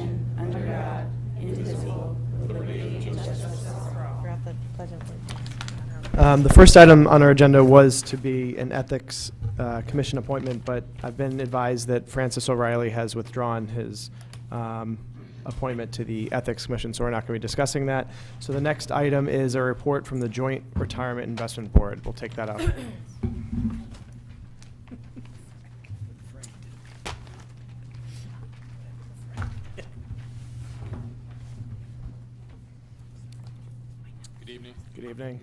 nation, under God, indivisible, with liberty and justice for all. Throughout the pledge of allegiance. The first item on our agenda was to be an ethics commission appointment, but I've been advised that Francis O'Reilly has withdrawn his appointment to the ethics commission, so we're not going to be discussing that. So the next item is a report from the Joint Retirement Investment Board. We'll take that up. Good evening. Good evening.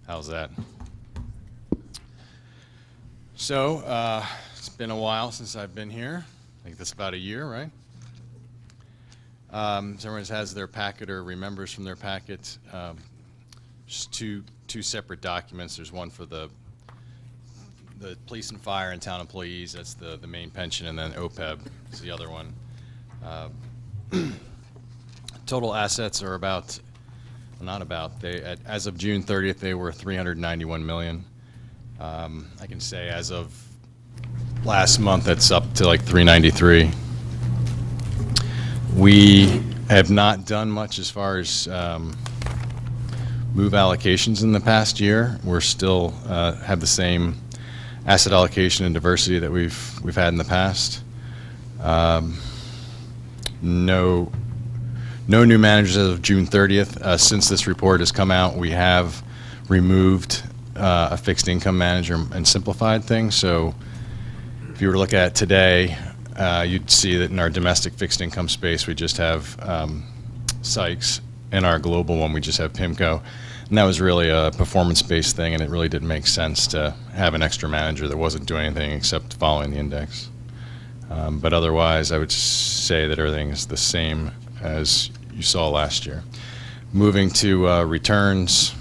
How's that? So, it's been a while since I've been here. I think that's about a year, right? So everyone has their packet or remembers from their packet. Just two separate documents. There's one for the police and fire and town employees. That's the main pension, and then OPEB is the other one. Total assets are about, not about, as of June 30th, they were $391 million. I can say as of last month, it's up to like 393. We have not done much as far as move allocations in the past year. We're still have the same asset allocation and diversity that we've had in the past. No new managers as of June 30th. Since this report has come out, we have removed a fixed income manager and simplified things. So if you were to look at it today, you'd see that in our domestic fixed income space, we just have Sykes. In our global one, we just have PIMCO. And that was really a performance-based thing, and it really didn't make sense to have an extra manager that wasn't doing anything except following the index. But otherwise, I would say that everything is the same as you saw last year. Moving to returns,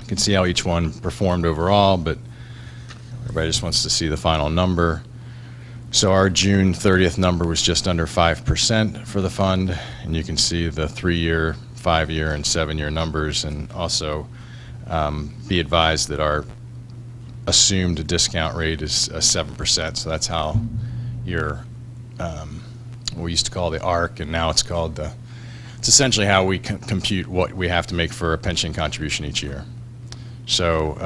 you can see how each one performed overall, but everybody just wants to see the final number. So our June 30th number was just under 5% for the fund, and you can see the 3-year, 5-year, and 7-year numbers, and also be advised that our assumed discount rate is 7%, so that's how your what we used to call the ARC, and now it's called it's essentially how we compute what we have to make for a pension contribution each year. So,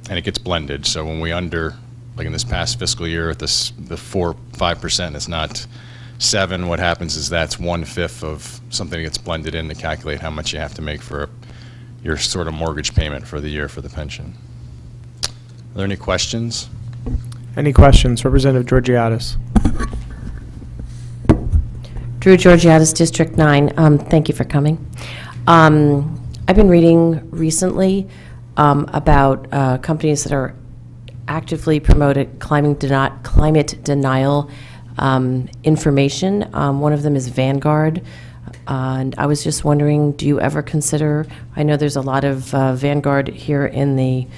and it gets blended. So when we like in this past fiscal year, at the 5%, it's not 7. What happens is that's 1/5 of something that gets blended in to calculate how much you have to make for your sort of mortgage payment for the year for the pension. Are there any questions? Any questions? Representative Georgiadis. Drew Georgiadis, District 9. Thank you for coming. I've been reading recently about companies that are actively promoted climate denial information. One of them is Vanguard. And I was just wondering, do you ever consider, I know there's a lot of Vanguard here in the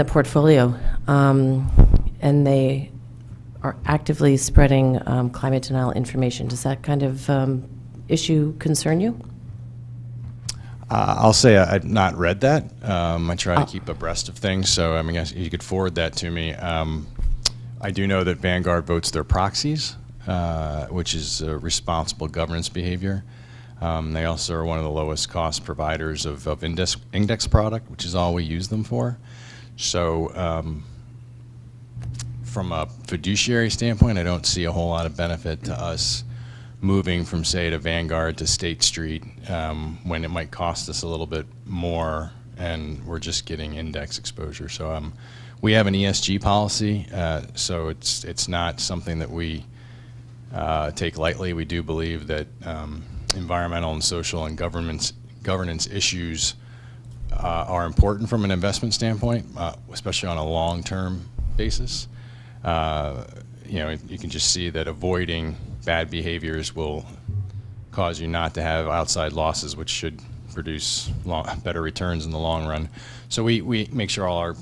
portfolio, and they are actively spreading climate denial information. Does that kind of issue concern you? I'll say I've not read that. I try to keep abreast of things, so I mean, you could forward that to me. I do know that Vanguard votes their proxies, which is responsible governance behavior. They also are one of the lowest cost providers of index product, which is all we use them for. So from a fiduciary standpoint, I don't see a whole lot of benefit to us moving from, say, to Vanguard to State Street when it might cost us a little bit more and we're just getting index exposure. So we have an ESG policy, so it's not something that we take lightly. We do believe that environmental and social and governance issues are important from an investment standpoint, especially on a long-term basis. You can just see that avoiding bad behaviors will cause you not to have outside losses, which should produce better returns in the long run. So we make sure all our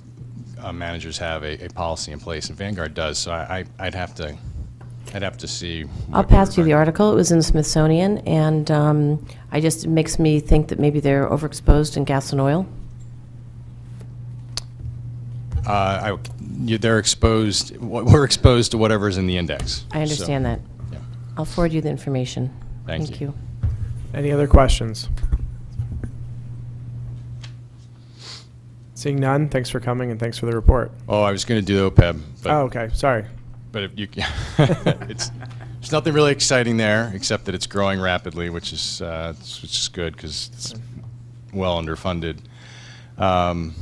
managers have a policy in place, and Vanguard does. So I'd have to see. I'll pass you the article. It was in the Smithsonian, and it makes me think that maybe they're overexposed in gas and oil. they're exposed, we're exposed to whatever's in the index. I understand So, that. yeah. I'll forward you the information. Thank you. Any other questions? Seeing none, thanks for coming and thanks for the report. Oh, I was going to do OPEB, but. Oh, okay, sorry. But if you, there's nothing really exciting there, except that it's growing rapidly, which is good because it's well underfunded. We're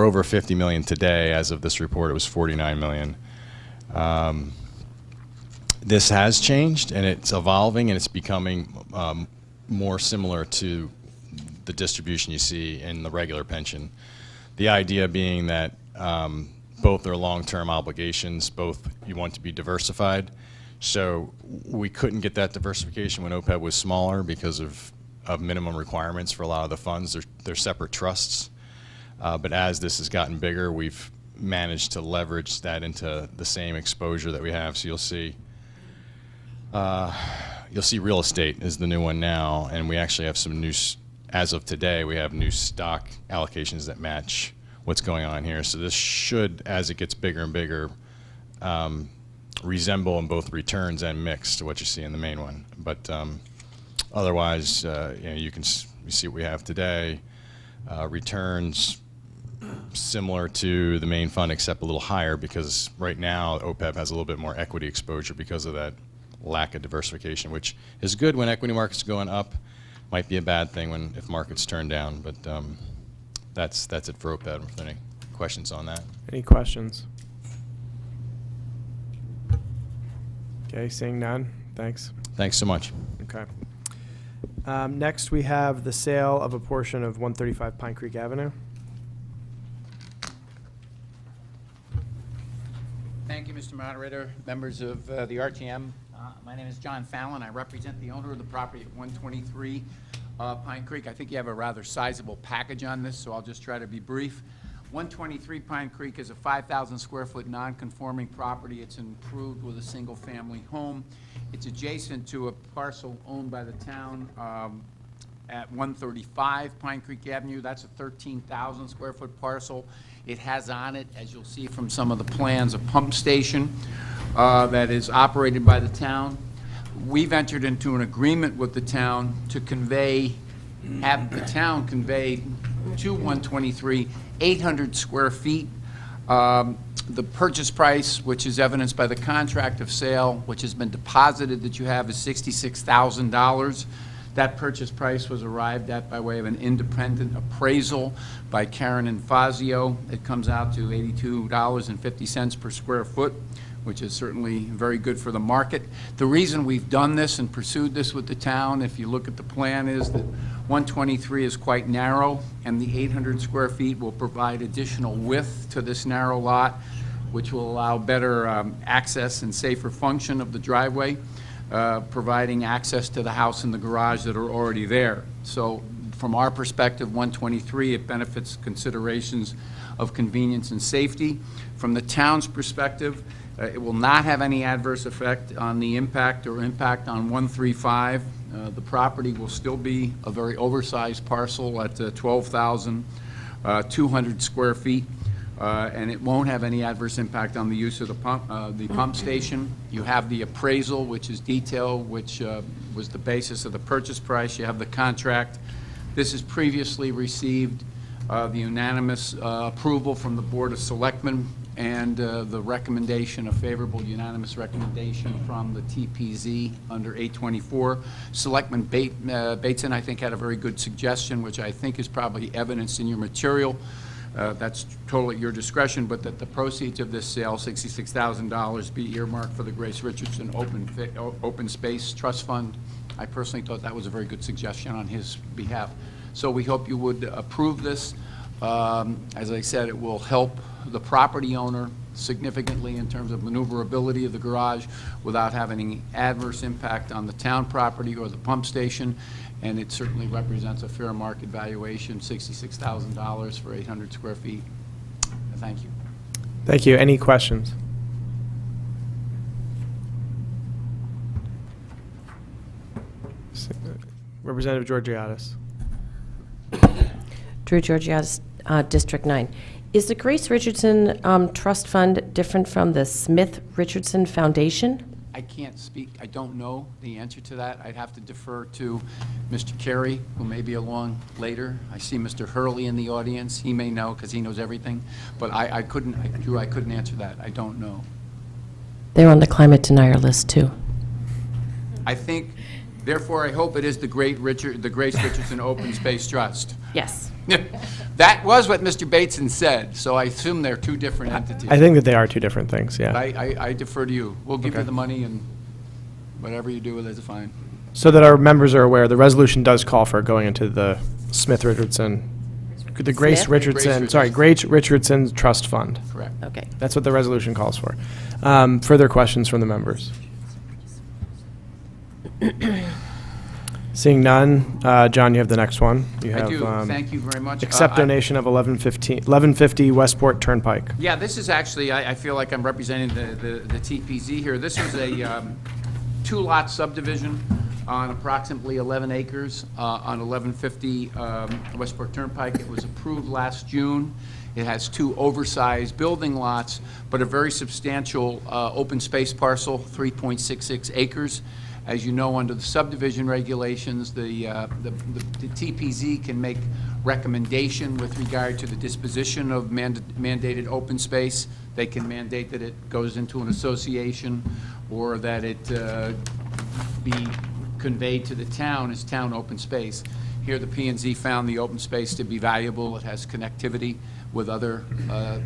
over 50 million today. As of this report, it was 49 million. This has changed, and it's evolving, and it's becoming more similar to the distribution you see in the regular pension. The idea being that both are long-term obligations, both you want to be diversified. So we couldn't get that diversification when OPEB was smaller because of minimum requirements for a lot of the funds. They're separate trusts. But as this has gotten bigger, we've managed to leverage that into the same exposure that we have. So you'll see real estate is the new one now, and we actually have some new, as of today, we have new stock allocations that match what's going on here. So this should, as it gets bigger and bigger, resemble in both returns and mix to what you see in the main one. But otherwise, you see what we have today. Returns similar to the main fund, except a little higher because right now OPEB has a little bit more equity exposure because of that lack of diversification, which is good when equity markets are going up. Might be a bad thing if markets turn down, but that's it for OPEB. Any questions on that? Any questions? Okay, seeing none, thanks. Thanks so much. Okay. Next, we have the sale of a portion of 135 Pine Creek Avenue. Thank you, Mr. Moderator, members of the RTM. My name is John Fallon. I represent the owner of the property at 123 Pine Creek. I think you have a rather sizable package on this, so I'll just try to be brief. 123 Pine Creek is a 5,000 square foot non-conforming property. It's improved with a single family home. It's adjacent to a parcel owned by the town at 135 Pine Creek Avenue. That's a 13,000 square foot parcel. It has on it, as you'll see from some of the plans, a pump station that is operated by the town. We've entered into an agreement with the town to have the town convey to 123 800 square feet. The purchase price, which is evidenced by the contract of sale, which has been deposited that you have, is $66,000. That purchase price was arrived at by way of an independent appraisal by Karen and Fazio. It comes out to $82.50 per square foot, which is certainly very good for the market. The reason we've done this and pursued this with the town, if you look at the plan, is that 123 is quite narrow, and the 800 square feet will provide additional width to this narrow lot, which will allow better access and safer function of the driveway, providing access to the house and the garage that are already there. So from our perspective, 123, it benefits considerations of convenience and safety. From the town's perspective, it will not have any adverse effect on the impact on 135. The property will still be a very oversized parcel at 12,200 square feet, and it won't have any adverse impact on the use of the pump station. You have the appraisal, which is detailed, which was the basis of the purchase price. You have the contract. This has previously received the unanimous approval from the Board of Selectmen and the recommendation, a favorable unanimous recommendation from the TPZ under 824. Selectman Bateson, I think, had a very good suggestion, which I think is probably evidenced in your material. That's totally at your discretion, but that the proceeds of this sale, $66,000, be earmarked for the Grace Richardson Open Space Trust Fund. I personally thought that was a very good suggestion on his behalf. So we hope you would approve this. As I said, it will help the property owner significantly in terms of maneuverability of the garage without having any adverse impact on the town property or the pump station, and it certainly represents a fair market valuation, $66,000 for 800 square feet. Thank you. Thank you. Any questions? Representative Georgiadis. Drew Georgiadis, District 9. Is the Grace Richardson Trust Fund different from the Smith Richardson Foundation? I can't speak, I don't know the answer to that. I'd have to defer to Mr. Carey, who may be along later. I see Mr. Hurley in the audience. He may know because he knows everything. But Drew, I couldn't answer that. I don't know. They're on the climate denier list, too. I think, therefore, I hope it is the Grace Richardson Open Space Trust. Yes. That was what Mr. Bateson said, so I assume they're two different entities. I think that they are two different things, yeah. But I defer to you. We'll give you Okay. the money, and whatever you do with it is fine. So that our members are aware, the resolution does call for going into the Smith Richardson, the Grace Smith? Richardson, sorry, Grace Richardson Trust Fund. Correct. Okay. That's what the resolution calls for. Further questions from the members? Seeing none, John, you have the next one. You I have, do. Thank you very much. Accept donation of 1150 Westport Turnpike. Yeah, this is actually, I feel like I'm representing the TPZ here. This was a two-lot subdivision on approximately 11 acres on 1150 Westport Turnpike. It was approved last June. It has two oversized building lots, but a very substantial open space parcel, 3.66 acres. As you know, under the subdivision regulations, the TPZ can make recommendation with regard to the disposition of mandated open space. They can mandate that it goes into an association or that it be conveyed to the town as town open space. Here, the P&Z found the open space to be valuable. It has connectivity with other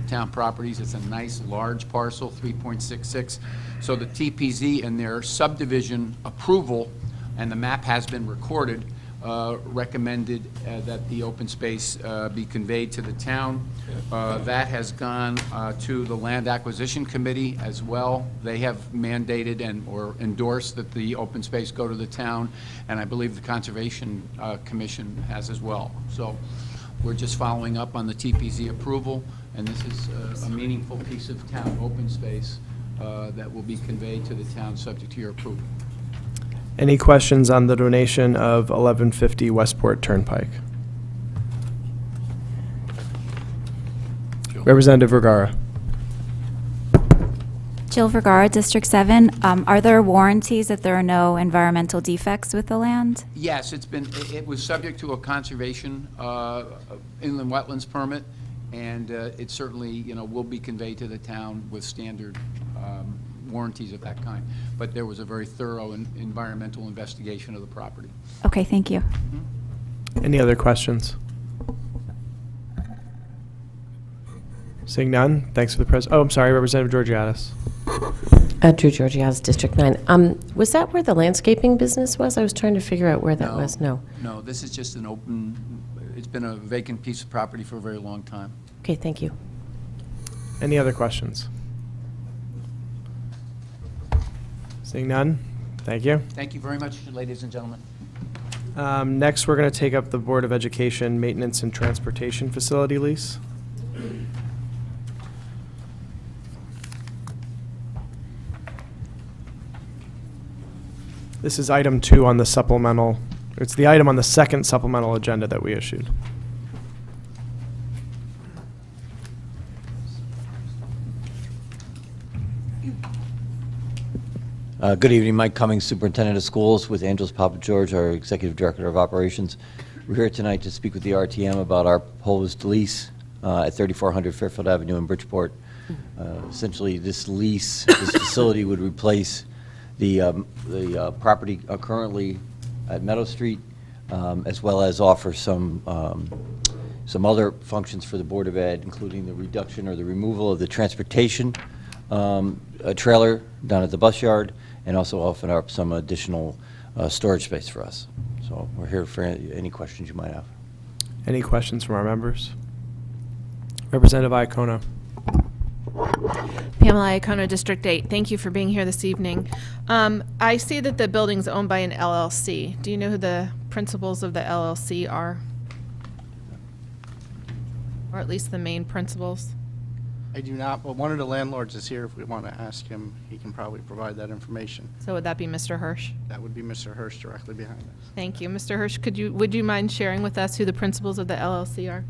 town properties. It's a nice, large parcel, 3.66. So the TPZ in their subdivision approval, and the map has been recorded, recommended that the open space be conveyed to the town. That has gone to the Land Acquisition Committee as well. They have mandated or endorsed that the open space go to the town, and I believe the Conservation Commission has as well. So we're just following up on the TPZ approval, and this is a meaningful piece of town open space that will be conveyed to the town subject to your approval. Any questions on the donation of 1150 Westport Turnpike? Representative Vergara. Jill Vergara, District 7. Are there warranties if there are no environmental defects with the land? Yes, it was subject to a conservation inland wetlands permit, and it certainly, will be conveyed to the town with standard warranties of that kind. But there was a very thorough environmental investigation of the property. Okay, thank you. Any other questions? Seeing none, thanks for the I'm sorry, Representative Georgiadis. Drew Georgiadis, District 9. Was that where the landscaping business was? I was trying to figure out where that was. No. No, this is just it's been a vacant piece of property for a very long time. Okay, thank you. Any other questions? Seeing none, thank you. Thank you very much, ladies and gentlemen. Next, we're going to take up the Board of Education Maintenance and Transportation Facility lease. This is item 2 on the supplemental. It's the item on the second supplemental agenda that we issued. Good evening, Mike Cummings, Superintendent of Schools, with Angeles Papa George, our Executive Director of Operations. We're here tonight to speak with the RTM about our proposed lease at 3400 Fairfield Avenue in Bridgeport. Essentially, this lease, this facility would replace the property currently at Meadow Street, as well as offer some other functions for the Board of Ed, including the reduction or the removal of the transportation trailer down at the bus yard, and also offer up some additional storage space for us. So we're here for any questions you might have. Any questions from our members? Representative Iacono. Pamela Iacono, District 8. Thank you for being here this evening. I see that the building's owned by an LLC. Do you know who the principals of the LLC are? Or at least the main principals? I do not, but one of the landlords is here. If we want to ask him, he can probably provide that information. So would that be Mr. Hirsch? That would be Mr. Hirsch directly behind us. Thank you. Mr. Hirsch, would you mind sharing with us who the principals of the LLC are?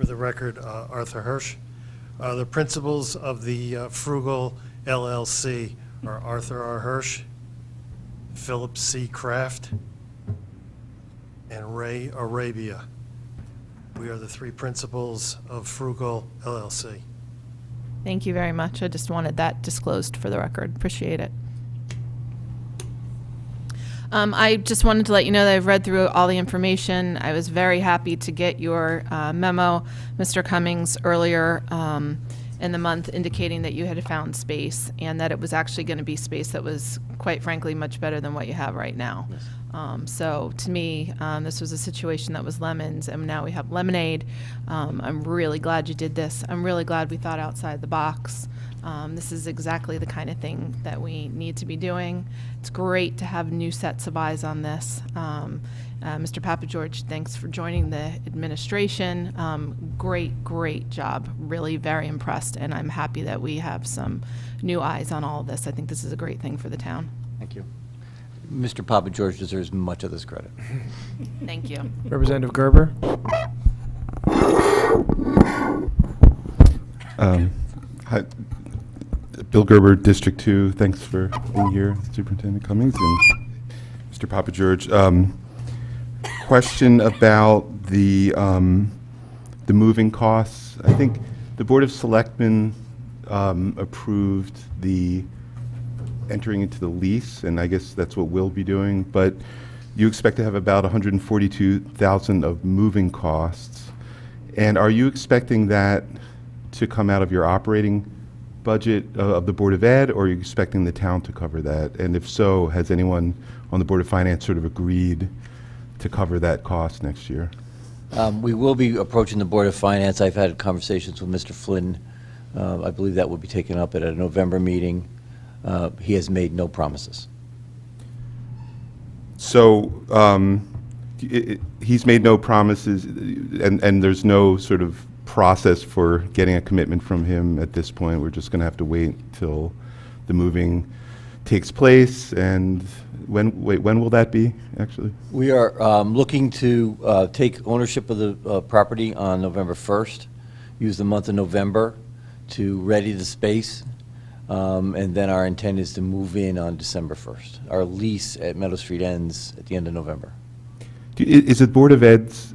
For the record, Arthur Hirsch. The principals of the Frugal LLC are Arthur R. Hirsch, Philip C. Kraft, and Ray Arabia. We are the three principals of Frugal LLC. Thank you very much. I just wanted that disclosed for the record. Appreciate it. I just wanted to let you know that I've read through all the information. I was very happy to get your memo, Mr. Cummings, earlier in the month indicating that you had found space and that it was actually going to be space that was, quite frankly, much better than what you have right now. Yes. So to me, this was a situation that was lemons, and now we have lemonade. I'm really glad you did this. I'm really glad we thought outside the box. This is exactly the kind of thing that we need to be doing. It's great to have new sets of eyes on this. Mr. Papageorge, thanks for joining the administration. Great job. Really very impressed, and I'm happy that we have some new eyes on all of this. I think this is a great thing for the town. Thank you. Mr. Papageorge deserves much of this credit. Thank you. Representative Gerber? Hi, Bill Gerber, District 2. Thanks for being here, Superintendent Cummings and Mr. Papageorge. Question about the moving costs. I think the Board of Selectmen approved the entering into the lease, and I guess that's what we'll be doing, but you expect to have about $142,000 of moving costs. And are you expecting that to come out of your operating budget of the Board of Ed, or are you expecting the town to cover that? And if so, has anyone on the Board of Finance sort of agreed to cover that cost next year? We will be approaching the Board of Finance. I've had conversations with Mr. Flynn. I believe that will be taken up at a November meeting. He has made no promises. So he's made no promises, and there's no sort of process for getting a commitment from him at this point. We're just going to have to wait till the moving takes place. And when will that be, actually? We are looking to take ownership of the property on November 1st, use the month of November to ready the space, and then our intent is to move in on December 1st. Our lease at Meadow Street ends at the end of November. Is it Board of Ed's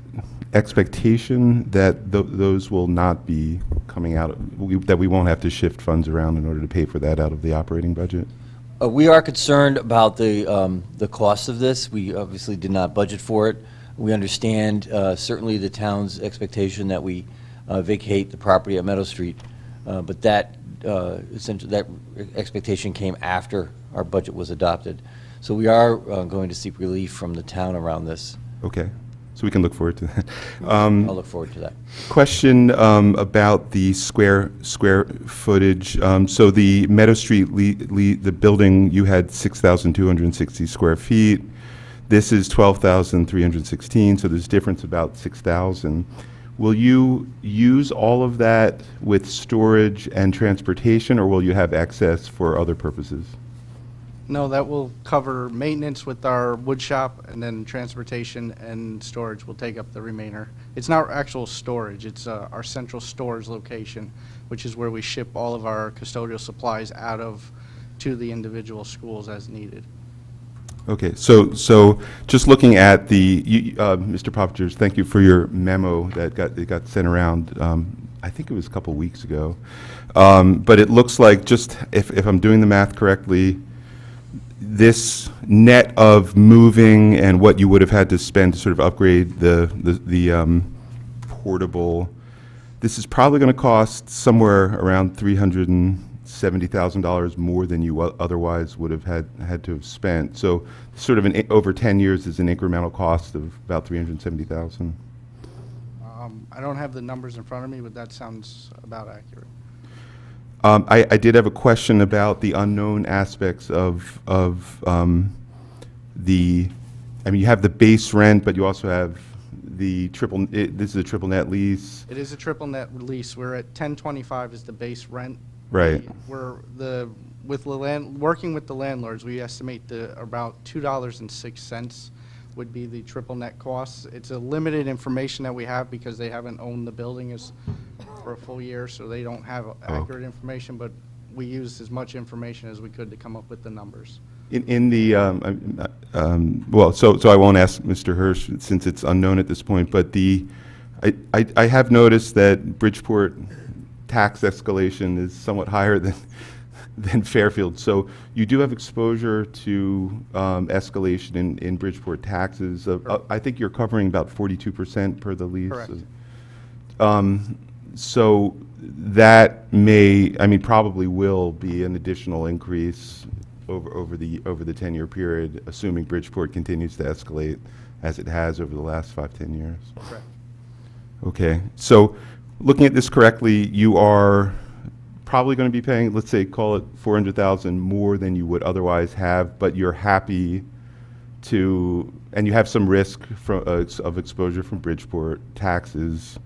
expectation that those will not be coming out, that we won't have to shift funds around in order to pay for that out of the operating budget? We are concerned about the cost of this. We obviously did not budget for it. We understand certainly the town's expectation that we vacate the property at Meadow Street, but that essentially that expectation came after our budget was adopted. So we are going to seek relief from the town around this. Okay, so we can look forward to that. I'll look forward to that. Question about the square footage. So the Meadow Street, the building, you had 6,260 square feet. This is 12,316, so there's difference about 6,000. Will you use all of that with storage and transportation, or will you have excess for other purposes? No, that will cover maintenance with our wood shop, and then transportation and storage will take up the remainder. It's not actual storage, it's our central storage location, which is where we ship all of our custodial supplies out of to the individual schools as needed. Okay, so just looking at the, Mr. Papageorge, thank you for your memo that got sent around. I think it was a couple weeks ago, but it looks like, just if I'm doing the math correctly, this net of moving and what you would have had to spend to sort of upgrade the portable, this is probably going to cost somewhere around $370,000 more than you otherwise would have had to have spent. So sort of over 10 years is an incremental cost of about $370,000. I don't have the numbers in front of me, but that sounds about accurate. I did have a question about the unknown aspects of the, I mean, you have the base rent, but you also have the this is a triple net lease. It is a triple net lease. We're at 1025 is the base rent. Right. Working with the landlords, we estimate about $2.06 would be the triple net costs. It's a limited information that we have because they haven't owned the building for a full year, so they don't have accurate information, but we used as much information as we could to come up with the numbers. In the, well, so I won't ask Mr. Hirsch since it's unknown at this point, but I have noticed that Bridgeport tax escalation is somewhat higher than Fairfield. So you do have exposure to escalation in Bridgeport taxes. I think you're covering about 42% per the lease. Correct. So that may, I mean, probably will be an additional increase over the 10-year period, assuming Bridgeport continues to escalate as it has over the last 5-10 years. Correct. Okay, so looking at this correctly, you are probably going to be paying, let's say, call it $400,000 more than you would otherwise have, but you're happy to, and you have some risk of exposure from Bridgeport taxes.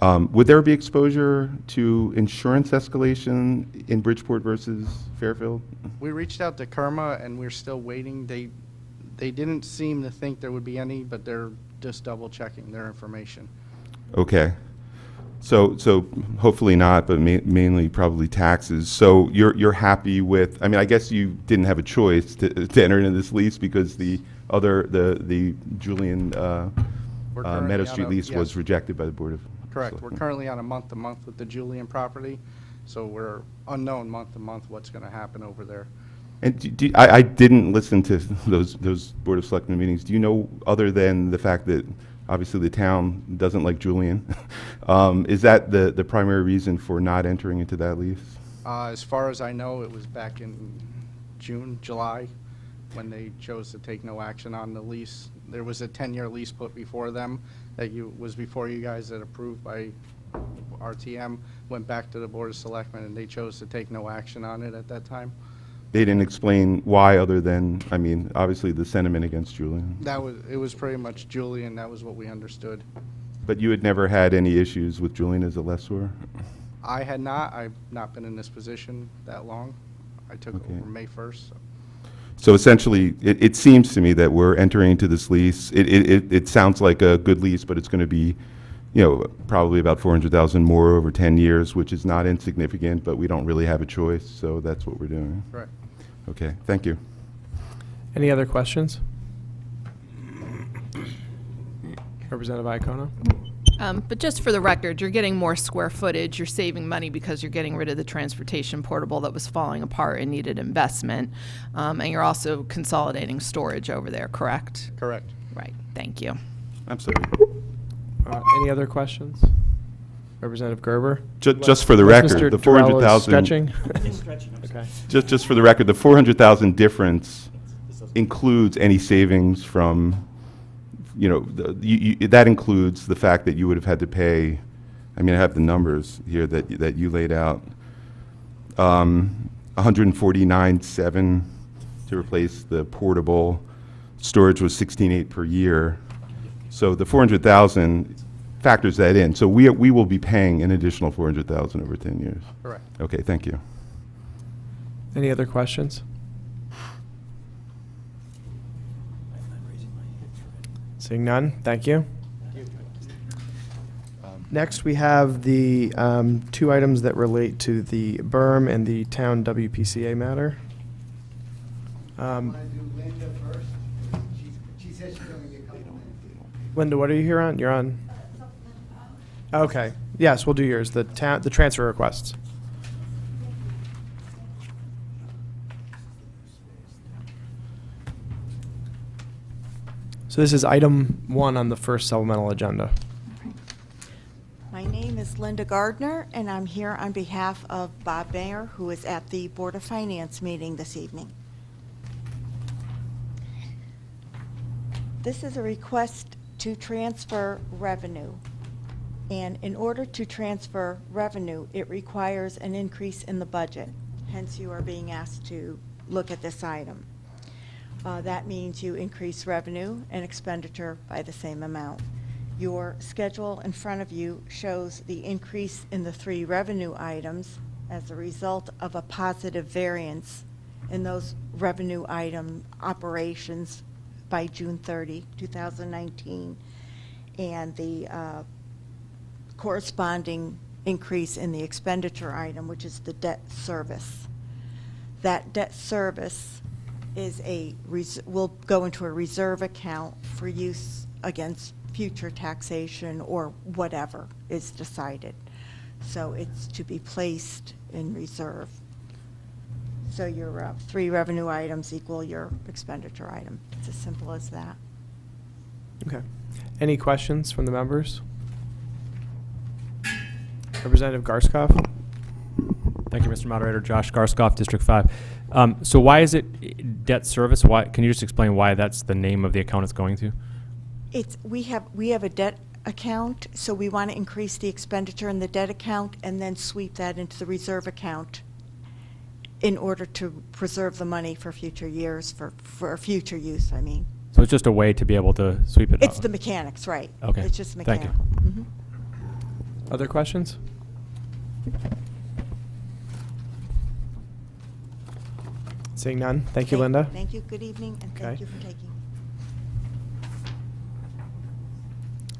Would there be exposure to insurance escalation in Bridgeport versus Fairfield? We reached out to Kerma, and we're still waiting. They didn't seem to think there would be any, but they're just double-checking their information. Okay. So hopefully not, but mainly probably taxes. So you're happy with, I mean, I guess you didn't have a choice to enter into this lease because the Julian currently Meadow on Street a- lease was yes. rejected by the Board of Correct. We're Selectmen. currently on a month-to-month with the Julian property, so we're unknown month-to-month what's going to happen over there. And I didn't listen to those Board of Selectmen meetings. Do you know, other than the fact that obviously the town doesn't like Julian, is that the primary reason for not entering into that lease? As far as I know, it was back in June, July, when they chose to take no action on the lease. There was a 10-year lease put before them that was before you guys, that approved by RTM, went back to the Board of Selectmen, and they chose to take no action on it at that time. They didn't explain why, other than, I mean, obviously the sentiment against Julian. It was pretty much Julian, that was what we understood. But you had never had any issues with Julian as a lessor? I had not. I've not been in this position that long. I took Okay. over May 1st. So. So essentially, it seems to me that we're entering into this lease. It sounds like a good lease, but it's going to be, you know, probably about $400,000 more over 10 years, which is not insignificant, but we don't really have a choice, so that's what we're doing. Right. Okay, thank you. Any other questions? Representative Iacono? But just for the record, you're getting more square footage, you're saving money because you're getting rid of the transportation portable that was falling apart and needed investment, and you're also consolidating storage over there, correct? Correct. Right, thank you. I'm sorry. Any other questions? Representative Gerber? Just for the Unless record, Mr. the Durrell is 400,000. stretching? Okay. Just for the record, the 400,000 difference includes any savings from, you know, that includes the fact that you would have had to pay, I mean, I have the numbers here that you laid out, 149.7 to replace the portable. Storage was 16.8 per year. So the 400,000 factors that in. So we will be paying an additional 400,000 over 10 years. Correct. Okay, thank you. Any other questions? Seeing none, thank you. Next, we have the two items that relate to the Berm and the town WPCA matter. Linda, what are you here on? You're on? Okay, yes, we'll do yours, the transfer requests. So this is item 1 on the first supplemental agenda. My name is Linda Gardner, and I'm here on behalf of Bob Mayer, who is at the Board of Finance meeting this evening. This is a request to transfer revenue. And in order to transfer revenue, it requires an increase in the budget. Hence, you are being asked to look at this item. That means you increase revenue and expenditure by the same amount. Your schedule in front of you shows the increase in the 3 revenue items as a result of a positive variance in those revenue item operations by June 30, 2019, and the corresponding increase in the expenditure item, which is the debt service. That debt service is will go into a reserve account for use against future taxation or whatever is decided. So it's to be placed in reserve. So your 3 revenue items equal your expenditure item. It's as simple as that. Okay. Any questions from the members? Representative Garskoff? Thank you, Mr. Moderator. Josh Garskoff, District 5. So why is it debt service? Why, can you just explain why that's the name of the account it's going to? We have a debt account, so we want to increase the expenditure in the debt account and then sweep that into the reserve account in order to preserve the money for future years, for future use, I mean. So it's just a way to be able to sweep it It's out. the mechanics, right. Okay. It's just Thank you. mechanical. Mhm. Other questions? Seeing none. Thank you, Linda. Thank you, good evening, and Okay. thank you for taking.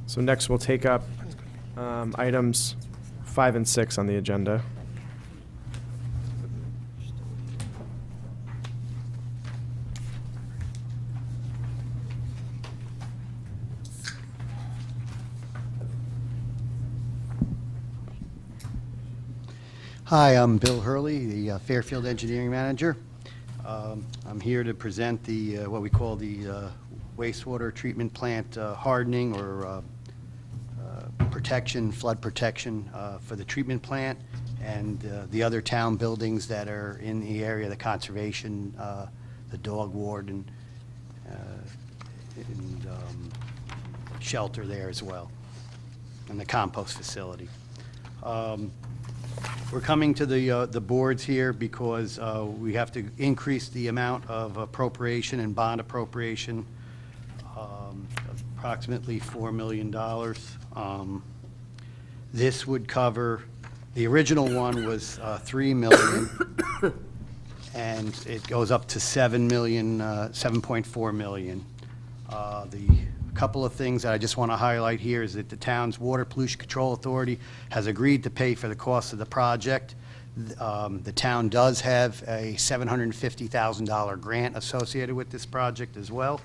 So next we'll take up items 5 and 6 on the agenda. Hi, I'm Bill Hurley, the Fairfield Engineering Manager. I'm here to present the what we call the wastewater treatment plant hardening or protection, flood protection for the treatment plant and the other town buildings that are in the area, the conservation, the dog ward, and shelter there as well, and the compost facility. We're coming to the boards here because we have to increase the amount of appropriation and bond appropriation, approximately $4 million. This would cover, the original one was $3 million, and it goes up to $7 million, $7.4 million. The couple of things that I just want to highlight here is that the town's Water Pollution Control Authority has agreed to pay for the cost of the project. The town does have a $750,000 grant associated with this project as well.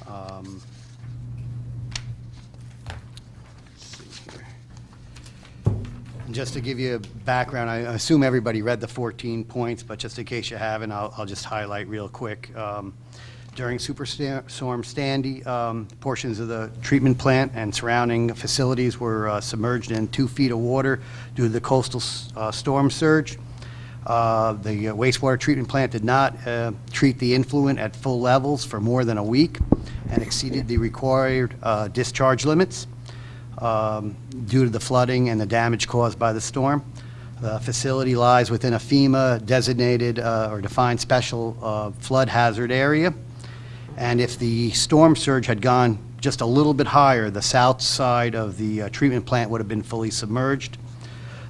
Let's see here. And just to give you a background, I assume everybody read the 14 points, but just in case you haven't, I'll just highlight real quick. During Superstorm Sandy, portions of the treatment plant and surrounding facilities were submerged in 2 feet of water due to the coastal storm surge. The wastewater treatment plant did not treat the influent at full levels for more than a week and exceeded the required discharge limits due to the flooding and the damage caused by the storm. The facility lies within a FEMA designated or defined special flood hazard area. And if the storm surge had gone just a little bit higher, the south side of the treatment plant would have been fully submerged.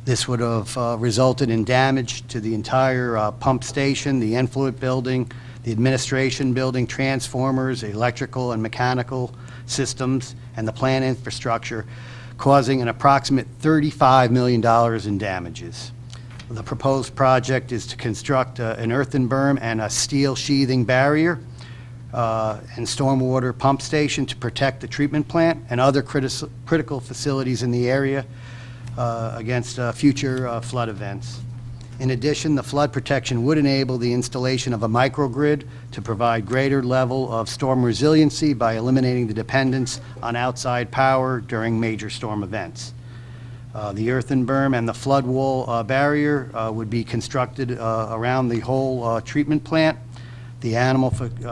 This would have resulted in damage to the entire pump station, the influent building, the administration building, transformers, electrical and mechanical systems, and the plant infrastructure, causing an approximate $35 million in damages. The proposed project is to construct an earthen berm and a steel sheathing barrier and stormwater pump station to protect the treatment plant and other critical facilities in the area against future flood events. In addition, the flood protection would enable the installation of a microgrid to provide greater level of storm resiliency by eliminating the dependence on outside power during major storm events. The earthen berm and the flood wall barrier would be constructed around the whole treatment plant, the animal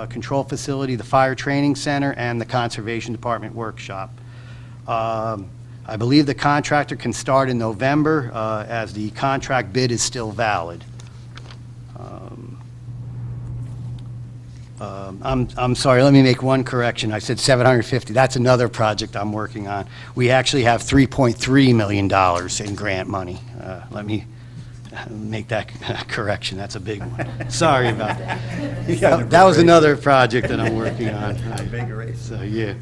control facility, the fire training center, and the conservation department workshop. I believe the contractor can start in November as the contract bid is still valid. I'm sorry, let me make one correction. I said 750. That's another project I'm working on. We actually have $3.3 million in grant money. Let me make that correction, that's a big one. Sorry about that. That was another project that I'm working on. So, yeah.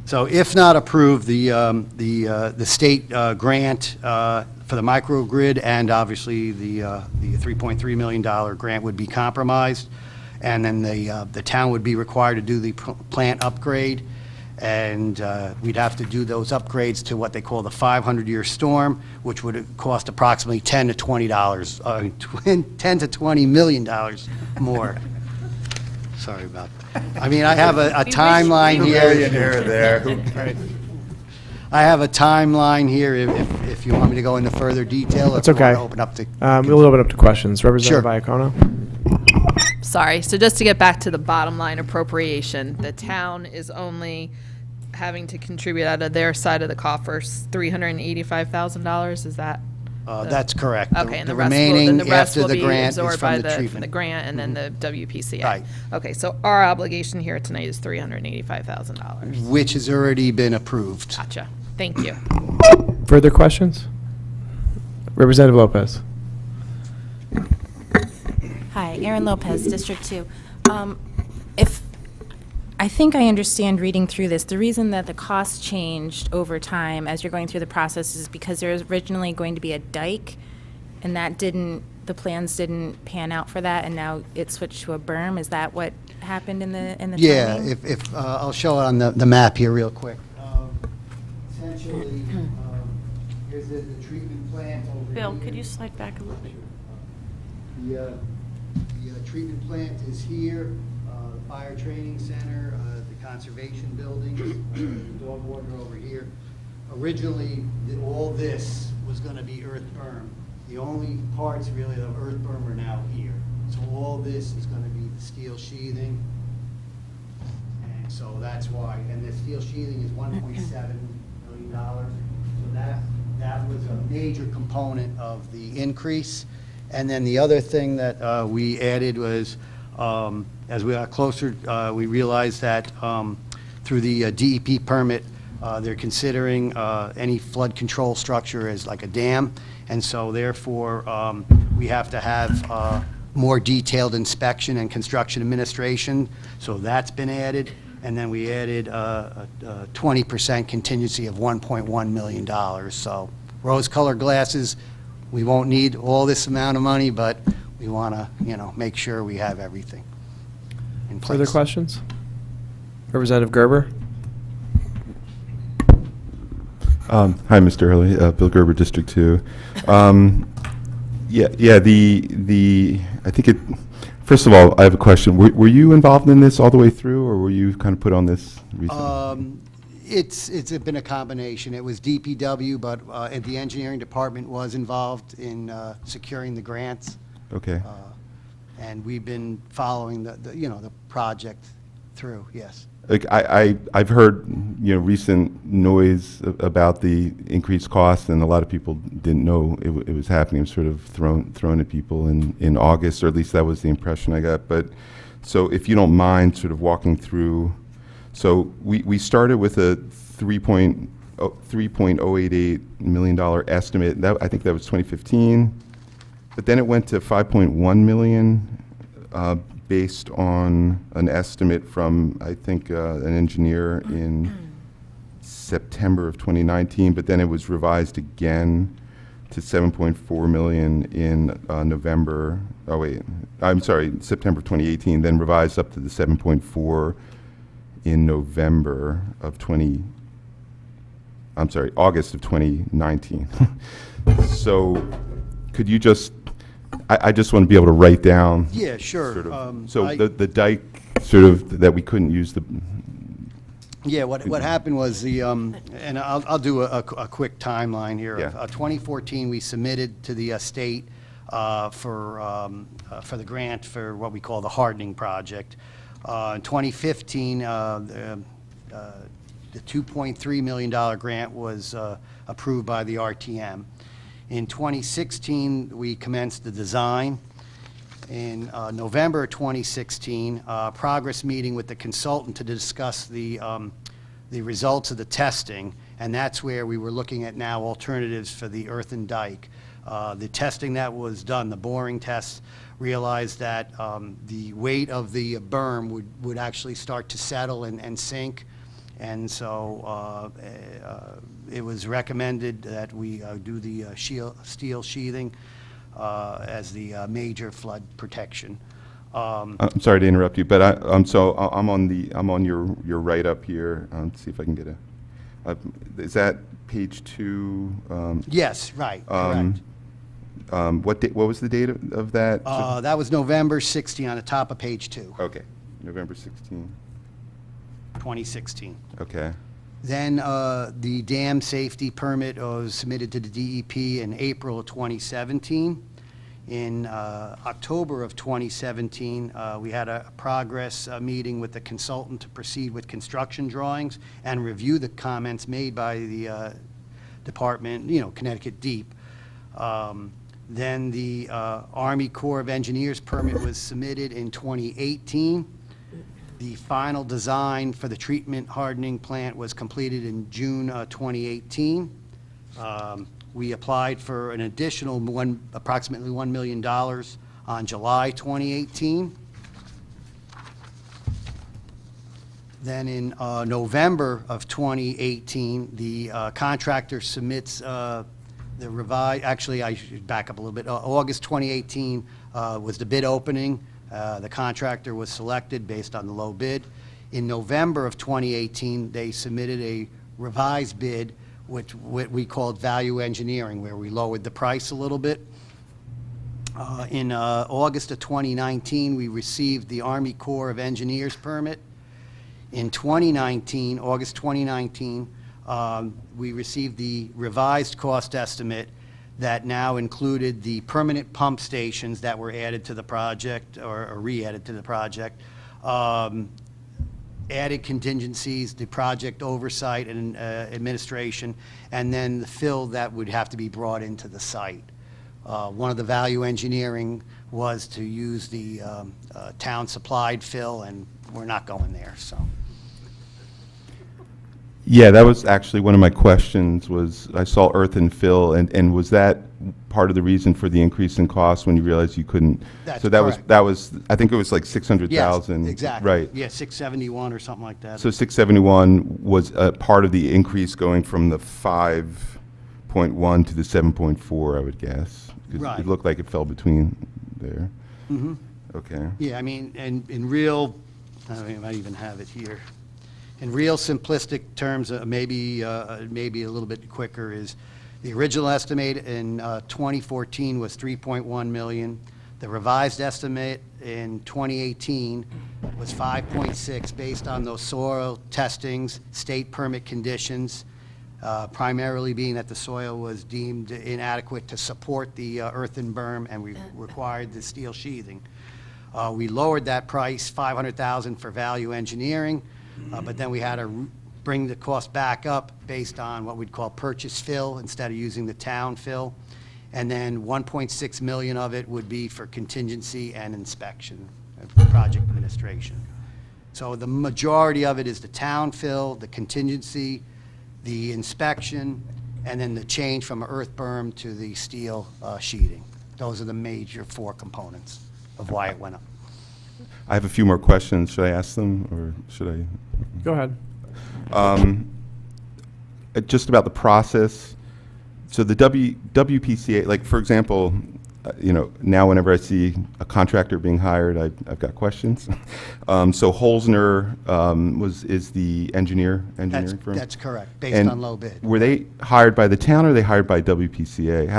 So if not approved, the state grant for the microgrid and obviously the $3.3 million grant would be compromised, and then the town would be required to do the plant upgrade, and we'd have to do those upgrades to what they call the 500-year storm, which would cost approximately $10 to $10 to $20 million more. Sorry about that. I mean, I have a timeline here. I have a timeline here if you want me to go into further detail. That's okay. Or open up to We'll open up to questions. Representative Iacono? Sorry, so just to get back to the bottom line appropriation, the town is only having to contribute out of their side of the coffers $385,000, is that? That's correct. Okay, and The the rest will, remaining then the rest after will the be grant is absorbed from by the the treatment. grant and then the WPCA. Right. Okay, so our obligation here tonight is $385,000. Which has already been approved. Gotcha, thank you. Further questions? Representative Lopez? Hi, Erin Lopez, District 2. If, I think I understand reading through this, the reason that the cost changed over time as you're going through the process is because there was originally going to be a dike, and that didn't, the plans didn't pan out for that, and now it switched to a berm. Is that what happened in the Yeah, timing? if I'll show it on the map here real quick. Essentially, here's the treatment plant over Bill, here. could you slide back a little bit? The treatment plant is here, the fire training center, the conservation buildings, the dog water over here. Originally, all this was going to be earth berm. The only parts really of earth berm are now here. So all this is going to be the steel sheathing. And so that's why, and the steel sheathing is $1.7 million. So that was a major component of the increase. And then the other thing that we added was, as we got closer, we realized that through the DEP permit, they're considering any flood control structure as like a dam. And so therefore, we have to have more detailed inspection and construction administration. So that's been added. And then we added a 20% contingency of $1.1 million. So rose-colored glasses, we won't need all this amount of money, but we want to, make sure we have everything in place. Further questions? Representative Gerber? Hi, Mr. Early, Bill Gerber, District 2. I think first of all, I have a question. Were you involved in this all the way through, or were you kind of put on this recently? It's been a combination. It was DPW, but the engineering department was involved in securing the grants. Okay. And we've been following the project through, yes. Like I've heard recent noise about the increased costs, and a lot of people didn't know it was happening. It was sort of thrown at people in August, or at least that was the impression I got. But so if you don't mind sort of walking through, so we started with a $3.088 million estimate. I think that was 2015, but then it went to 5.1 million. Based on an estimate from, I think, an engineer in September of 2019, but then it was revised again to 7.4 million in November, September of 2018, then revised up to the 7.4 in November of August of 2019. So could you just, I just want to be able to write down. Yeah, sure. Sort of, the dike, sort of, that we couldn't use the. Yeah, what happened was and I'll do a quick timeline here. Yeah. 2014, we submitted to the state for the grant for what we call the hardening project. In 2015, the $2.3 million grant was approved by the RTM. In 2016, we commenced the design. In November 2016, progress meeting with the consultant to discuss the results of the testing, and that's where we were looking at now alternatives for the earthen dike. The testing that was done, the boring tests, realized that the weight of the berm would actually start to settle and sink. And so it was recommended that we do the steel sheathing as the major flood protection. I'm sorry to interrupt you, but I'm on your write-up here. Let's see if I can get is that page 2? Yes, right, correct. What was the date of that? That was November 16 on the top of page 2. Okay, November 16. 2016. Okay. Then the dam safety permit was submitted to the DEP in April of 2017. In October of 2017, we had a progress meeting with the consultant to proceed with construction drawings and review the comments made by the department, Connecticut Deep. Then the Army Corps of Engineers permit was submitted in 2018. The final design for the treatment hardening plant was completed in June 2018. We applied for an additional approximately $1 million on July 2018. Then in November of 2018, the contractor submits the revised, actually I should back up a little bit, August 2018 was the bid opening. The contractor was selected based on the low bid. In November of 2018, they submitted a revised bid, which what we called value engineering, where we lowered the price a little bit. In August of 2019, we received the Army Corps of Engineers permit. In 2019, August 2019, we received the revised cost estimate that now included the permanent pump stations that were added to the project, or re-added to the project, added contingencies, the project oversight and administration, and then the fill that would have to be brought into the site. One of the value engineering was to use the town-supplied fill, and we're not going there, so. Yeah, that was actually one of my questions. Was I saw earth and fill, and was that part of the reason for the increase in cost when you realized you couldn't? That's so that correct. was I think it was like 600,000. Yes, exactly. Right. Yeah, 671 or something like that. So 671 was part of the increase going from the 5.1 to the 7.4, I would guess. 'Cause Right. It looked like it fell between there. Mm-hmm. Okay. Yeah, I mean, and in real, I might even have it here. In real simplistic terms, maybe a little bit quicker, is the original estimate in 2014 was 3.1 million. The revised estimate in 2018 was 5.6 based on those soil testings, state permit conditions, primarily being that the soil was deemed inadequate to support the earthen berm, and we required the steel sheathing. We lowered that price, $500,000 for value engineering, but then we had to bring the cost back up based on what we'd call purchase fill instead of using the town fill. And then 1.6 million of it would be for contingency and inspection, project administration. So the majority of it is the town fill, the contingency, the inspection, and then the change from earth berm to the steel sheeting. Those are the major 4 components of why it went up. I have a few more questions. Should I ask them, or should I? Go ahead. Just about the process. So the WPCA, like for example, now whenever I see a contractor being hired, I've got questions. So Holzner is the engineering firm? That's correct, based on low bid. Were they hired by the town, or are they hired by WPCA?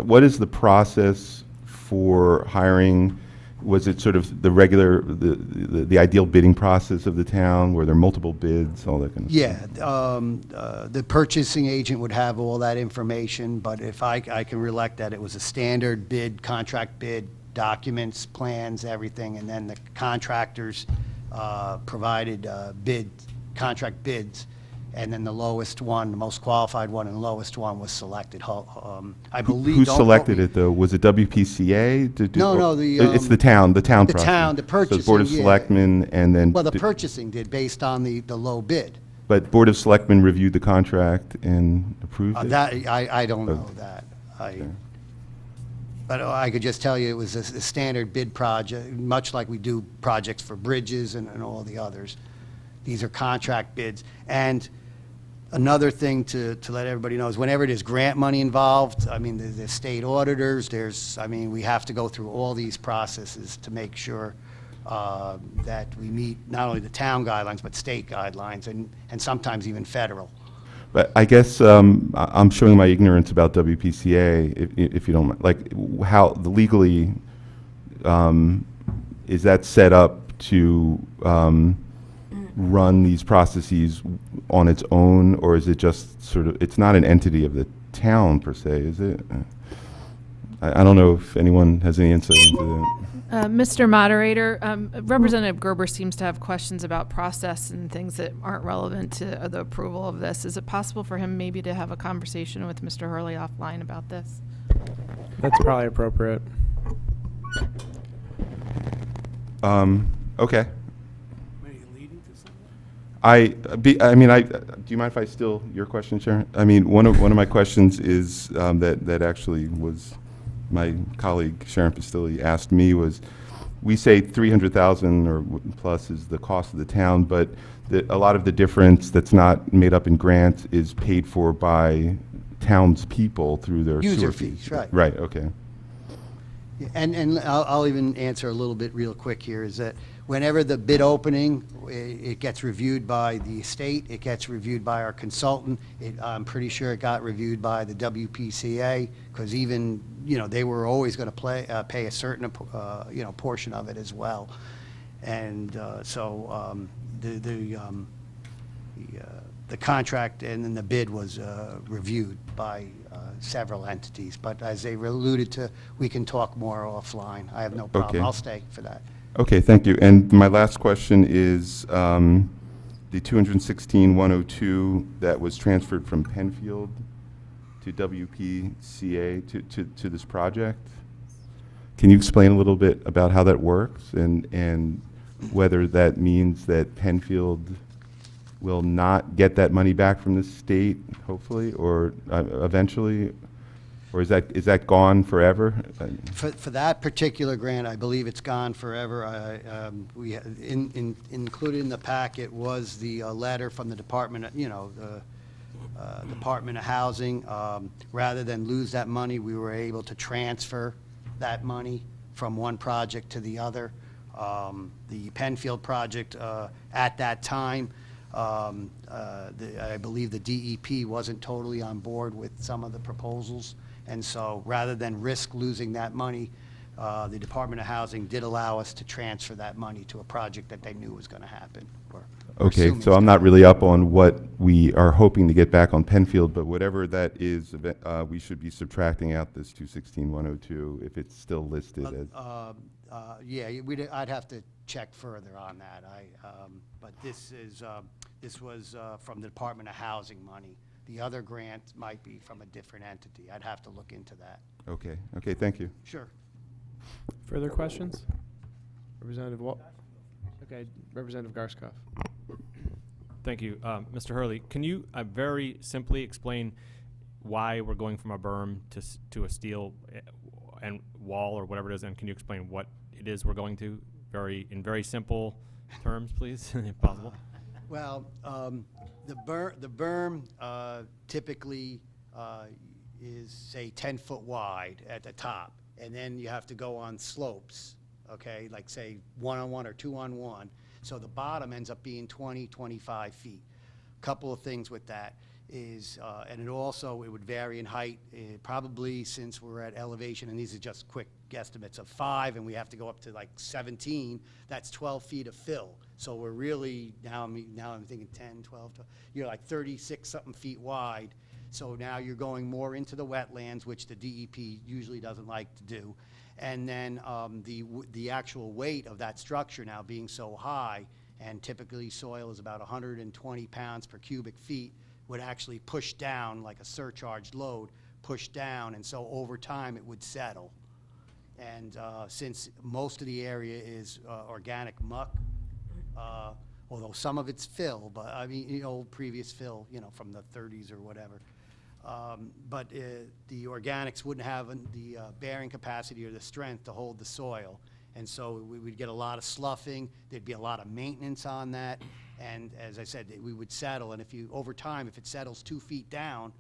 What is the process for hiring? Was it sort of the regular, the ideal bidding process of the town? Were there multiple bids, all that kind of stuff? Yeah, the purchasing agent would have all that information, but if I can relate that it was a standard bid, contract bid, documents, plans, everything, and then the contractors provided contract bids, and then the lowest one, the most qualified one and the lowest one was selected. I believe. Who selected it, though? Was it WPCA? No, it's the town process. The town, the purchasing, So Board of Selectmen, and then. Well, the purchasing did, based on the low bid. But Board of Selectmen reviewed the contract and approved it? That, I don't know that. But I could just tell you it was a standard bid project, much like we do projects for bridges and all the others. These are contract bids. And another thing to let everybody know is whenever there's grant money involved, I mean, there's state auditors, we have to go through all these processes to make sure that we meet not only the town guidelines, but state guidelines, and sometimes even federal. But I guess I'm showing my ignorance about WPCA, if you don't mind. Like, how legally is that set up to run these processes on its own, or is it just sort of? It's not an entity of the town per se, is it? I don't know if anyone has any insight into that. Mr. Moderator, Representative Gerber seems to have questions about process and things that aren't relevant to the approval of this. Is it possible for him maybe to have a conversation with Mr. Hurley offline about this? That's probably appropriate. Okay. Do you mind if I steal your question, Sharon? I mean, one of my questions is that actually was my colleague Sharon Pastilli asked me was, we say 300,000 or plus is the cost of the town, but a lot of the difference that's not made up in grants is paid for by townspeople through their User sewer fees, right. Right. Okay. And I'll even answer a little bit real quick here, is that whenever the bid opening, it gets reviewed by the state, it gets reviewed by our consultant. I'm pretty sure it got reviewed by the WPCA, because even, they were always going to pay a certain, portion of it as well. And so the contract and then the bid was reviewed by several entities. But as they alluded to, we can talk more offline. I have no problem. Okay. I'll stay for that. Okay, thank you. And my last question is the 216-102 that was transferred from Penfield to WPCA to this project. Can you explain a little bit about how that works and whether that means that Penfield will not get that money back from the state, hopefully, or eventually? Or is that gone forever? For that particular grant, I believe it's gone forever. Included in the packet was the letter from the Department of, the Department of Housing. Rather than lose that money, we were able to transfer that money from one project to the other. The Penfield project, at that time, I believe the DEP wasn't totally on board with some of the proposals. And so rather than risk losing that money, the Department of Housing did allow us to transfer that money to a project that they knew was going to happen. Okay, so I'm not really up on what we are hoping to get back on Penfield, but whatever that is, we should be subtracting out this 216-102 if it's still listed as. Yeah, I'd have to check further on that. But this was from the Department of Housing money. The other grant might be from a different entity. I'd have to look into that. Okay. Okay, thank you. Sure. Further questions? Representative Okay, Representative Garskoff. Thank you. Mr. Hurley, can you very simply explain why we're going from a berm to a steel and wall or whatever it is, and can you explain what it is we're going to in very simple terms, please, if possible? Well, the berm typically is, say, 10-foot wide at the top, and then you have to go on slopes, okay, like, say, 1-on-1 or 2-on-1. So the bottom ends up being 20, 25 feet. Couple of things with that is, and it would vary in height, probably since we're at elevation, and these are just quick guesstimates of 5, and we have to go up to like 17, that's 12 feet of fill. So we're really, now I'm thinking 10, 12, you're like 36-something feet wide. So now you're going more into the wetlands, which the DEP usually doesn't like to do. And then the actual weight of that structure now being so high, and typically soil is about 120 pounds per cubic feet, would actually push down like a surcharged load, push down, and so over time it would settle. And since most of the area is organic muck, although some of it's fill, but I mean, previous fill, from the 30s or whatever, But the organics wouldn't have the bearing capacity or the strength to hold the soil. And so we would get a lot of sloughing, there'd be a lot of maintenance on that, and as I said, we would settle, and if you, over time, if it settles 2 feet down,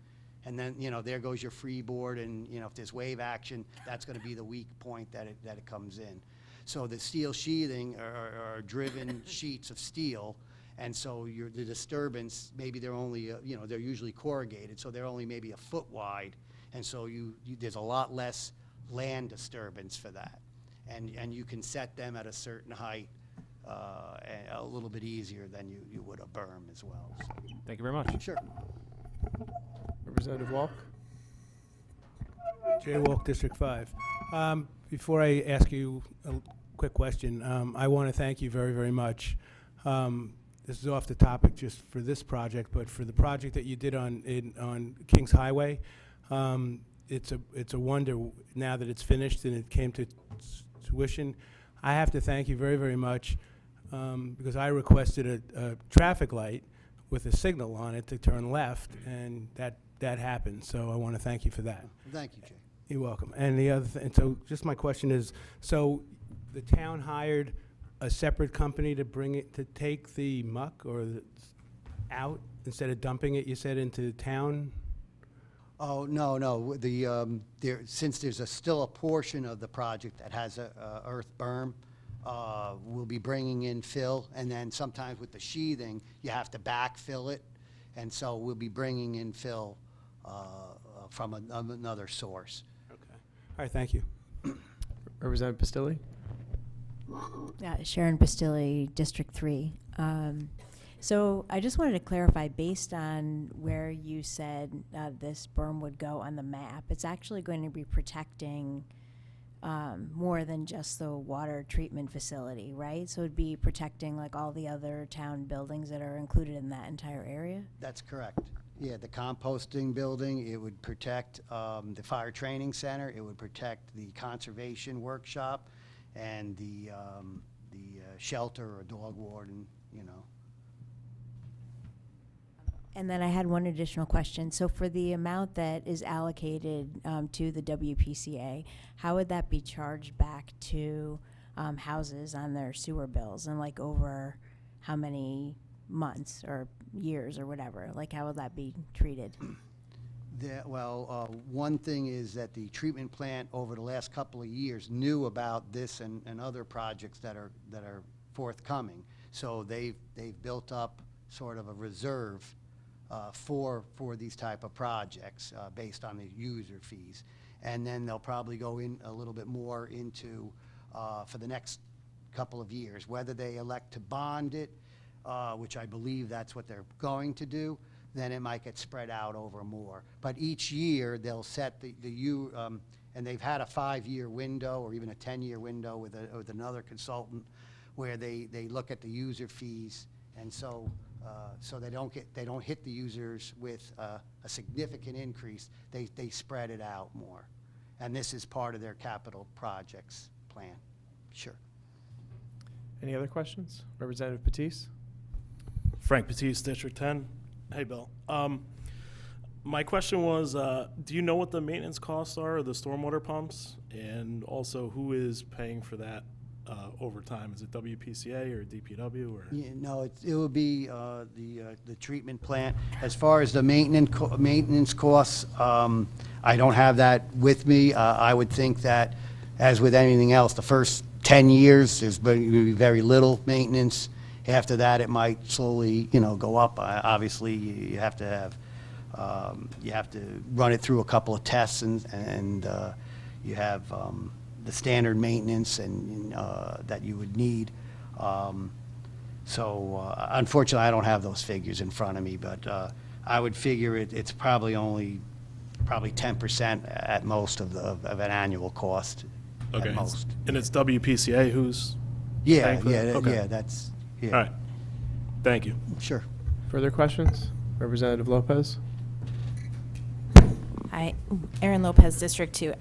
and then, you know, there goes your freeboard, and, you know, if there's wave action, that's gonna be the weak point that it comes in. So the steel sheathing are driven sheets of steel, and so the disturbance, maybe they're only, you know, they're usually corrugated, so they're only maybe a foot wide, and so there's a lot less land disturbance for that. And you can set them at a certain height a little bit easier than you would a berm as well. So. Thank you very much. Sure. Representative Walk? Jay Walk, District 5. Before I ask you a quick question, I want to thank you very, very much. This is off the topic just for this project, but for the project that you did on Kings Highway, it's a wonder now that it's finished and it came to tuition. I have to thank you very, very much because I requested a traffic light with a signal on it to turn left, and that happened. So I want to thank you for that. Thank you, Jay. You're welcome. And the other thing, so just my question is, so the town hired a separate company to bring it, to take the muck or out instead of dumping it, you said, into town? Oh, no. Since there's still a portion of the project that has a earth berm, we'll be bringing in fill, and then sometimes with the sheathing, you have to backfill it, and so we'll be bringing in fill from another source. Okay. All right, thank you. Representative Pistilli? Sharon Pistilli, District 3. So I just wanted to clarify, based on where you said this berm would go on the map, it's actually going to be protecting more than just the water treatment facility, right? So it'd be protecting like all the other town buildings that are included in that entire area? That's correct. Yeah, the composting building, it would protect the fire training center, it would protect the conservation workshop, and the shelter or dog warden, you know. And then I had one additional question. So for the amount that is allocated to the WPCA, how would that be charged back to houses on their sewer bills, and like over how many months or years or whatever? Like how would that be treated? One thing is that the treatment plant over the last couple of years knew about this and other projects that are forthcoming. So they've built up sort of a reserve for these type of projects based on the user fees. And then they'll probably go in a little bit more into for the next couple of years, whether they elect to bond it, which I believe that's what they're going to do, then it might get spread out over more. But each year, they'll set and they've had a 5-year window or even a 10-year window with another consultant where they look at the user fees, and so they don't hit the users with a significant increase. They spread it out more, and this is part of their capital projects plan. Sure. Any other questions? Representative Patisse? Frank Patisse, District 10. Hey, Bill. My question was, do you know what the maintenance costs are of the stormwater pumps? And also, who is paying for that over time? Is it WPCA or DPW? Or? Yeah, no, it would be the treatment plant. As far as the maintenance costs, I don't have that with me. I would think that, as with anything else, the first 10 years, there's going to be very little maintenance. After that, it might slowly, go up. Obviously, you have to run it through a couple of tests, and you have the standard maintenance and that you would need. Unfortunately, I don't have those figures in front of me, but I would figure it's probably 10% at most of an annual cost. Okay. At most. And it's WPCA who's Yeah, paying for that? Okay. yeah, that's. Yeah. All right. Thank you. Sure. Further questions? Representative Lopez? Hi, Erin Lopez, District 2.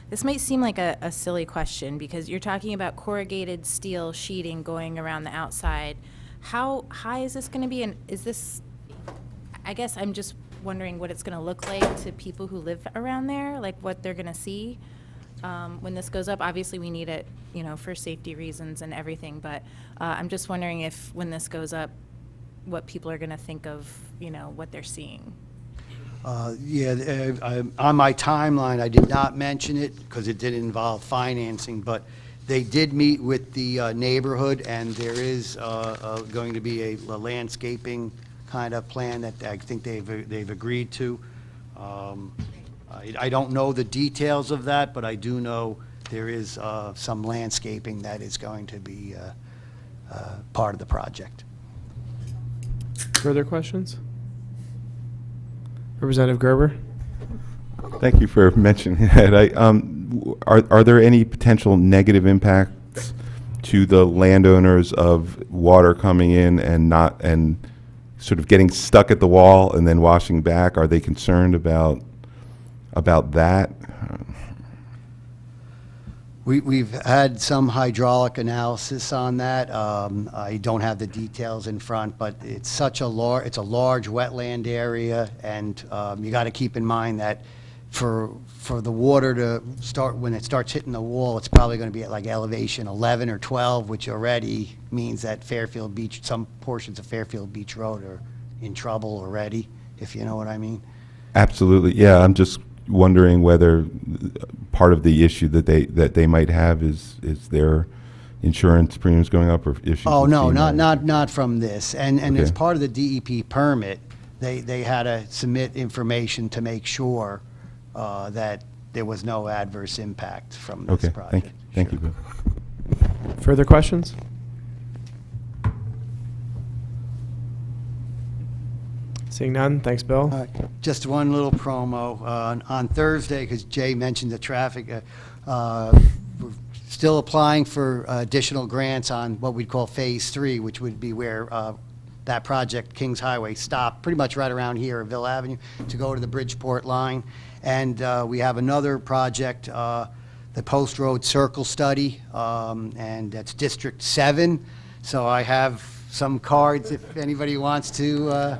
This might seem like a silly question because you're talking about corrugated steel sheeting going around the outside. How high is this going to be? And is this, I guess I'm just wondering what it's going to look like to people who live around there, like what they're going to see when this goes up. Obviously, we need it, you know, for safety reasons and everything, but I'm just wondering if when this goes up, what people are going to think of, you know, what they're seeing. On my timeline, I did not mention it because it did involve financing, but they did meet with the neighborhood, and there is going to be a landscaping kind of plan that I think they've agreed to. I don't know the details of that, but I do know there is some landscaping that is going to be part of the project. Further questions? Representative Gerber? Thank you for mentioning that. Are there any potential negative impacts to the landowners of water coming in and sort of getting stuck at the wall and then washing back? Are they concerned about that? We've had some hydraulic analysis on that. I don't have the details in front, but it's such a large wetland area, and you got to keep in mind that for the water to start, when it starts hitting the wall, it's probably going to be at like elevation 11 or 12, which already means that Fairfield Beach, some portions of Fairfield Beach Road are in trouble already, if you know what I mean. Absolutely, yeah. I'm just wondering whether part of the issue that they might have is their insurance premiums going up, or issues. Oh, with no, FEMA. not from this. And Okay. as part of the DEP permit, they had to submit information to make sure that there was no adverse impact from this Okay, project. thank you, Bill. Further questions? Seeing none, thanks, Bill. All right, just one little promo. On Thursday, because Jay mentioned the traffic, we're still applying for additional grants on what we'd call Phase 3, which would be where that project, Kings Highway, stopped pretty much right around here at Ville Avenue to go to the Bridgeport line. And we have another project, the Post Road Circle Study, and that's District 7. So I have some cards if anybody wants to.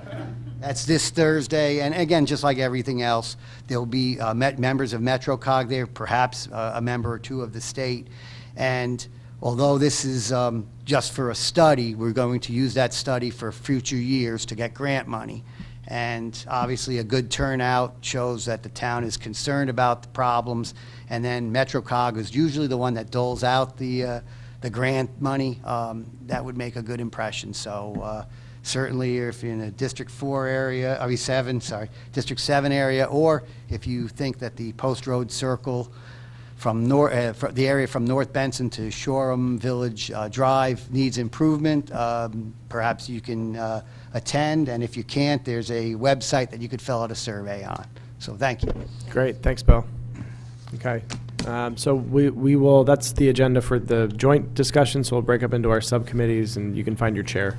That's this Thursday, and again, just like everything else, there'll be members of MetroCog there, perhaps a member or two of the state. And although this is just for a study, we're going to use that study for future years to get grant money. And obviously, a good turnout shows that the town is concerned about the problems. And then MetroCog is usually the one that doles out the grant money. That would make a good impression. So. Certainly, if you're in a District 4 area, District 7 area, or if you think that the Post Road Circle from the area from North Benson to Shoreham Village Drive needs improvement, perhaps you can attend, and if you can't, there's a website that you could fill out a survey on. So thank you. Great, thanks, Bill. Okay, so we will, that's the agenda for the joint discussion, so we'll break up into our subcommittees, and you can find your chair.